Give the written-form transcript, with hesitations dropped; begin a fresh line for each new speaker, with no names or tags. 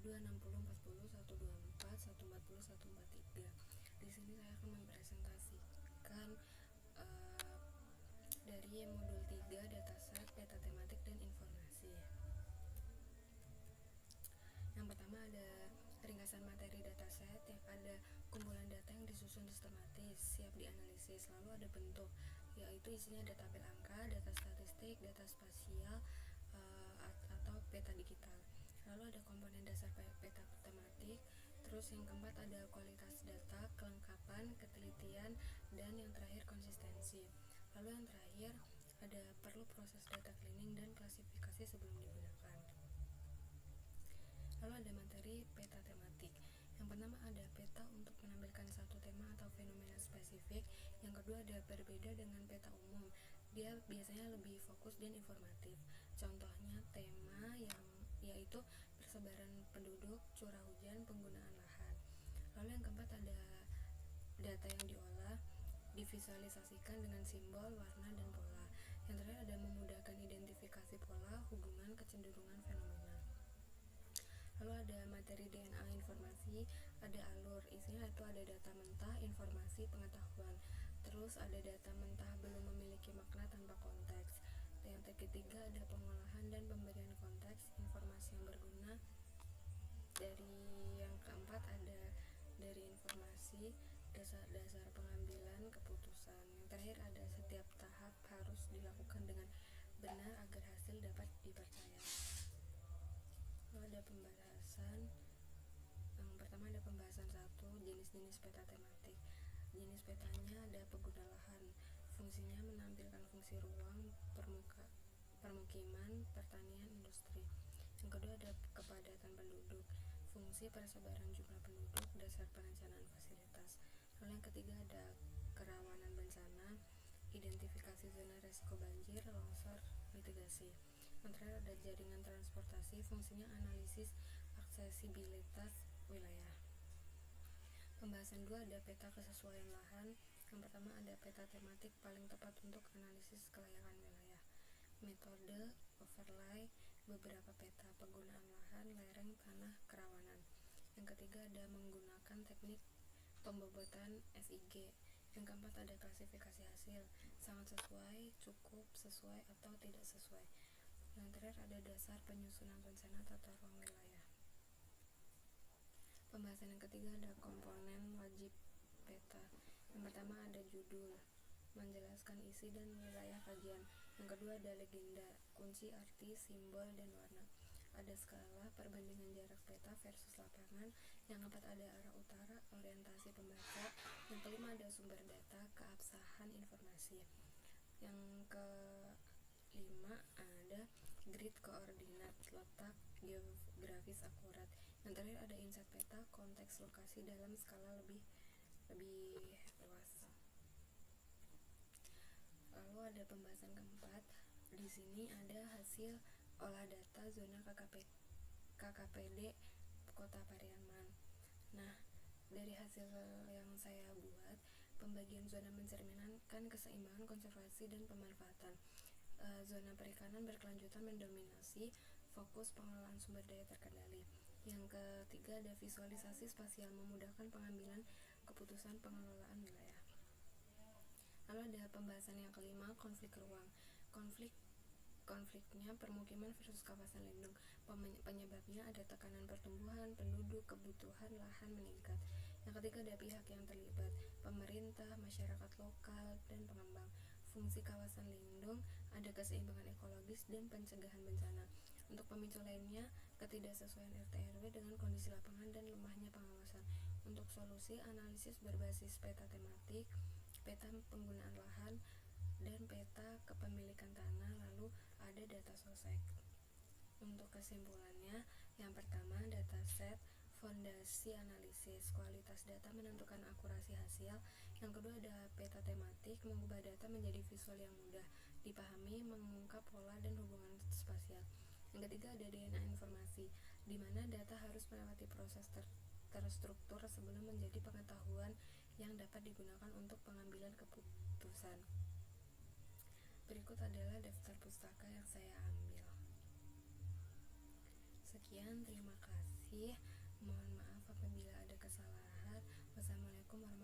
260, 40, 124, 140, 143. Di sini saya akan mempresentasikan dari modul 3 dataset, peta tematik, dan informasi. Yang pertama ada ringkasan materi dataset, yang ada kumpulan data yang disusun sistematis, siap dianalisis. Lalu ada bentuk, yaitu isinya ada tabel angka, data statistik, data spasial, atau peta digital. Lalu ada komponen dasar peta tematik. Terus yang keempat ada kualitas data, kelengkapan, ketelitian, dan yang terakhir konsistensi. Lalu yang terakhir ada perlu proses data cleaning dan klasifikasi sebelum digunakan. Lalu ada materi peta tematik. Yang pertama ada peta untuk menampilkan satu tema atau fenomena spesifik. Yang kedua ada berbeda dengan peta umum. Dia biasanya lebih fokus dan informatif. Contohnya tema yaitu persebaran penduduk, curah hujan, penggunaan lahan. Lalu yang keempat ada data yang diolah, divisualisasikan dengan simbol, warna, dan pola. Yang terakhir ada memudahkan identifikasi pola, hubungan, kecenderungan fenomena. Lalu ada materi DNA informasi, ada alur, isinya itu ada data mentah, informasi, pengetahuan. Terus ada data mentah belum memiliki makna tanpa konteks. Yang ketiga ada pengolahan dan pemberian konteks, informasi yang berguna. Dari yang keempat ada dari informasi, dasar-dasar pengambilan keputusan. Yang terakhir ada setiap tahap harus dilakukan dengan benar agar hasil dapat dipercaya. Lalu ada pembahasan. Yang pertama ada pembahasan 1, jenis-jenis peta tematik. Jenis petanya ada pengguna lahan, fungsinya menampilkan fungsi ruang, permukiman, pertanian, industri. Yang kedua ada kepadatan penduduk, fungsi persebaran jumlah penduduk, dasar perencanaan fasilitas. Lalu yang ketiga ada kerawanan bencana, identifikasi zona resiko banjir, longsor, mitigasi. Yang terakhir ada jaringan transportasi, fungsinya analisis aksesibilitas wilayah. Pembahasan 2 ada peta kesesuaian lahan. Yang pertama ada peta tematik paling tepat untuk analisis kelayakan wilayah. Metode overlay beberapa peta, penggunaan lahan, lereng, tanah, kerawanan. Yang ketiga ada menggunakan teknik pembobotan SIG. Yang keempat ada klasifikasi hasil, sangat sesuai, cukup sesuai, atau tidak sesuai. Yang terakhir ada dasar penyusunan rencana tata ruang wilayah. Pembahasan yang ketiga ada komponen wajib peta. Yang pertama ada judul, menjelaskan isi dan wilayah kajian. Yang kedua ada legenda, kunci arti, simbol, dan warna. Ada skala, perbandingan jarak peta versus lapangan. Yang keempat ada arah utara, orientasi pembaca. Yang kelima ada sumber data, keabsahan informasi. Yang kelima ada grid koordinat, letak geografis akurat. Yang terakhir ada inset peta, konteks lokasi dalam skala lebih luas. Lalu ada pembahasan keempat. Di sini ada hasil olah data zona KKPD Kota Pariaman. Nah, dari hasil yang saya buat, pembagian zona mencerminkan keseimbangan konservasi dan pemanfaatan. Zona perikanan berkelanjutan mendominasi, fokus pengelolaan sumber daya terkendali. Yang ketiga ada visualisasi spasial, memudahkan pengambilan keputusan pengelolaan wilayah. Lalu ada pembahasan yang kelima, konflik ruang. Konfliknya permukiman versus kawasan lindung. Penyebabnya ada tekanan pertumbuhan, penduduk, kebutuhan lahan meningkat. Yang ketiga ada pihak yang terlibat, pemerintah, masyarakat lokal, dan pengembang. Fungsi kawasan lindung ada keseimbangan ekologis dan pencegahan bencana. Untuk pemicu lainnya, ketidaksesuaian RT/RW dengan kondisi lapangan dan lemahnya pengawasan. Untuk solusi, analisis berbasis peta tematik, peta penggunaan lahan, dan peta kepemilikan tanah. Lalu ada data sosek. Untuk kesimpulannya, yang pertama dataset, fondasi analisis, kualitas data menentukan akurasi hasil. Yang kedua ada peta tematik, mengubah data menjadi visual yang mudah dipahami, mengungkap pola dan hubungan spasial. Yang ketiga ada DNA informasi, di mana data harus melewati proses terstruktur sebelum menjadi pengetahuan yang dapat digunakan untuk pengambilan keputusan. Berikut adalah daftar pustaka yang saya ambil. Sekian, terima kasih. kasih. Mohon maaf apabila ada kesalahan. Wassalamualaikum warahmatullahi wabarakatuh.